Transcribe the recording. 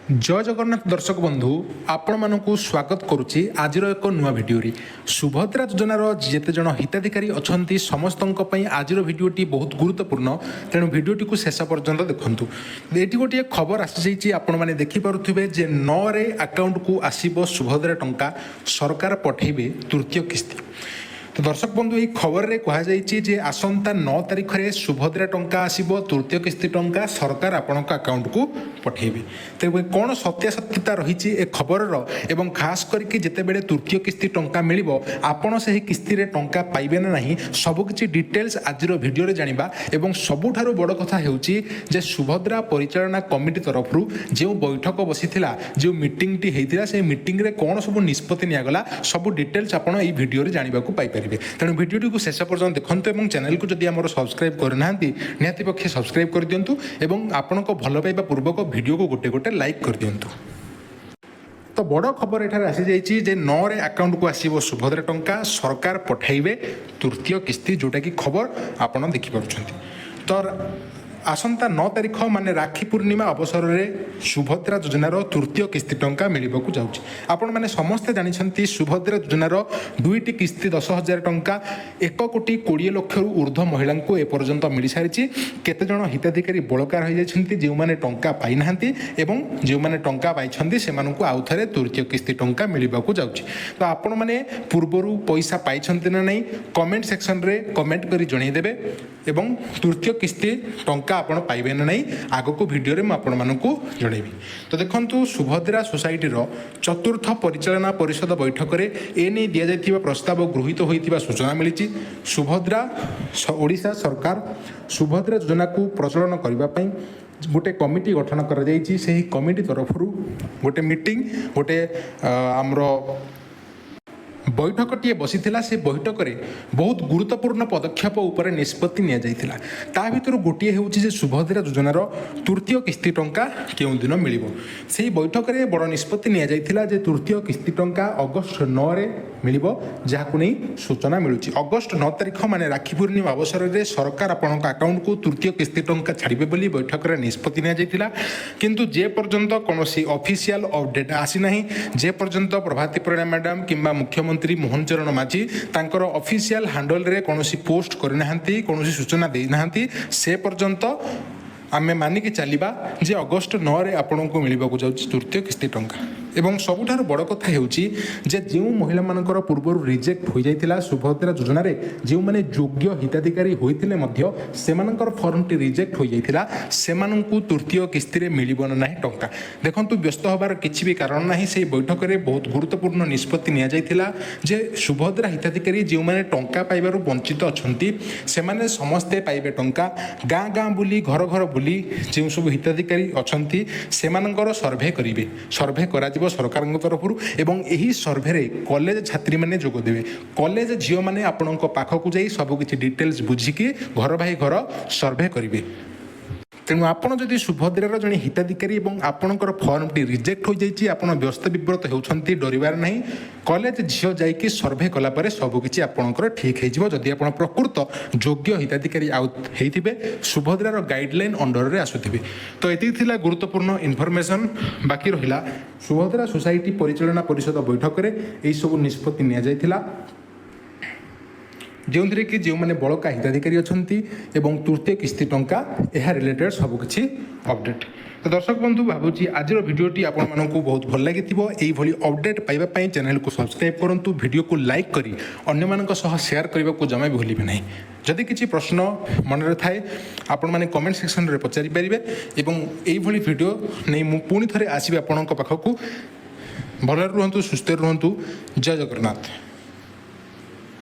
जय जगन्नाथ दर्शक बंधु आपण मानक स्वागत करुच्ची आज एक नुआ भिडियो सुभद्रा योजनार जिते जन हिताधिकारी अच्छा समस्त आज भिडियोटी बहुत गुरुत्वपूर्ण तेणु भिडियोटी को शेष पर्यंत देखूँ ये गोटे खबर आसी आपण मैंने देखिपे जे 9 रे अकाउंट को आसब सुभद्रा टंका सरकार पठेबे तृतीय किस्ती। तो दर्शक बंधु ये खबर में कहुई आसंता 9 तारिख में सुभद्रा टंका आसब तृतीय किस्ती टंका सरकार आपण अकाउंट को पठेबे। तो कौन सत्यासत्यता रही ए खबर एवं खास करके जितेबले तृतीय किस्ती टंका मिल आपण से किस्ती टंका पाइबे ना नहीं सबकि डिटेल्स आज भिडियो जाना एवं सबुठारु बड़ कथा होउची जे सुभद्रा परिचालना कमिटी तरफ जो बैठक बसी जो मीटिंग टी होता से मीटिंग रे कौन सब निष्पत्ति निगला सब डिटेल्स आपण ये भिडियो जाना पाइपर। तेणु भिडियोटी को शेष पर्यटन देखते और चैनल को जदि आम सब्सक्राइब करना निहाती पक्षे सब्सक्राइब कर दिंतु और आपण भल पाइबा पूर्वक भिडियो को गोटे गोटे लाइक कर दिंतु। तो बड़ खबर एठार आसी जाइए जे 9 रे अकाउंट को आसब सुभद्रा टंका सरकार पठाइबे तृतीय किस्ती जोटा कि खबर आपण देखिपुंट। तो आसंता 9 तारिख माने राखी पूर्णिमा अवसर में सुभद्रा योजनार तृतीय किस्ती टंका मिलवाक जाऊँगी। आपण मैंने समस्ते जानते सुभद्रा योजनार 2टी किस्ती 10,000 टंका 1,20,00,000 ऊर्ध्व महिला को एपर्यंत मिल सारी। केते जन हिताधिकारी बलकार हो जाती जो मैंने टंका पाई ना एवं जो मैंने टंका पाई से आउ थे तृतीय किस्ती टंका मिलवाक जाऊँगी। तो आपण मैंने पूर्वर पैसा पाई ना नहीं कमेंट सेक्शन में कमेंट कर जनईदेवे एवं तृतीय किस्ती टंका आपण पाइबे ना नहीं आग को भिडियो रे आपण मानकू जणेबी। तो देखंतु सुभद्रा सोसाइटी रो चतुर्थ परिचालना परिषद बैठक रे एने दिया जायतिबा प्रस्ताव गृहीत होइतिबा सूचना मिलिछि। सुभद्रा ओडिशा सरकार सुभद्रा योजना को प्रचलन करबा पई गोटे कमिटी गठन कर जाइछि। सेही कमिटी तरफरु गोटे मीटिंग गोटे हमरो बैठकटी बसी से बैठक में बहुत गुरुत्वपूर्ण पदक्षेप उपर निष्पत्ति नि जाइथिला। ता भितर गोटे हूँ सुभद्रा योजनार तृतीय किस्ती टंका केउं दिन मिल से बैठक में बड़ निष्पत्ति नि जाइथिला जे तृतीय किस्ती टंका अगस्ट 9 रे मिल जहां नहीं सूचना मिलूँ। अगस्ट 9 तारिख माने राखी पूर्णिमा अवसर में सरकार आपण अकाउंट को तृतीय किस्ती टंका छाड़े बोली बैठक में निष्पत्ति नि जाइथिला। किंतु जे पर्यंत कौन ऑफिशियल अपडेट आसी ना जे पर्यंत प्रभाती परिणा मैडम किंबा मुख्यमंत्री मोहन चरण माझी तांकर ऑफिशियल हैंडल रे कौनसी पोस्ट करना कौनसी सूचना देना से पर्यंत आमे मानिक चलवा जे अगस्ट 9 रे आपण को मिलवाक जाउछि तृतीय किस्ती टंका। एवं सबुठार बड़ कथा होउछि जे जो महिला मानकर पूर्व रिजेक्ट हो जाइतिला सुभद्रा योजना रे जो माने योग्य हिताधिकारी होइतिले मध्य सेमानकर फॉर्म टी रिजेक्ट हो जाइतिला सेमानंकु तृतीय किस्ती रे मिलिबन नाही टंका। देखंतु व्यस्त होबार किछि भी कारण नाही से बैठक रे बहुत गुरुत्वपूर्ण निष्पत्ति निया जाइतिला जे सुभद्रा हिताधिकारी जो माने टंका पाइबारु वंचित अछंती सेमाने समस्ते पाइबे टंका। गाँ गाँ बुली घर घर बुली जो सब हिताधिकारी अछंती सेमानकर सर्वे करिवे सर्वे करा सरकार तरफ एवं यही सर्वे रे कॉलेज छात्री माने जोग देवे। कॉलेज झील मैंने आपण पाखक जाई सब किसी डिटेल्स बुझिकी घर भाई घर सर्वे करेंगे। तेणु आपड़ जदि सुभद्रार जड़े हिताधिकारी और आपणकर फर्म टी रिजेक्ट हो जाइए आप व्यस्त विव्रत होती डरबार ना कॉलेज झील जाकि सर्वे कलापर सबकि आपणकर ठीक हो जदि आप प्रकृत योग्य हिताधिकारी होते सुभद्रार गाइडलाइन अंडर रे आसुथिबे। तो ये गुरुत्वपूर्ण इनफॉरमेशन बाकी रहा सुभद्रा सोसाइटी परिचालना परिषद बैठक में यही सब निष्पत्ति नि जाइथिला जो कि जो मैंने बड़का हिताधिकारी अच्छा एवं तृतीय किस्ती टंका यह रिलेटेड सबकि अपडेट। तो दर्शक बंधु भावुँ आज भिडियोटी आपण बहुत भल लगी यही अपडेट पाइबापी चैनल को सब्सक्राइब करूँ वीडियो को लाइक करी अन्य मानक सह शेयर करने को जमा भी भूलिए ना। जदि किसी प्रश्न मन थाए आपण मैंने कमेंट सेक्शन में पचारि पारे एवं यही वीडियो नहीं मु पुणी थे आसबि आपण पाखक भल रुहतु सुस्थ रुहतु। जय जगन्नाथ।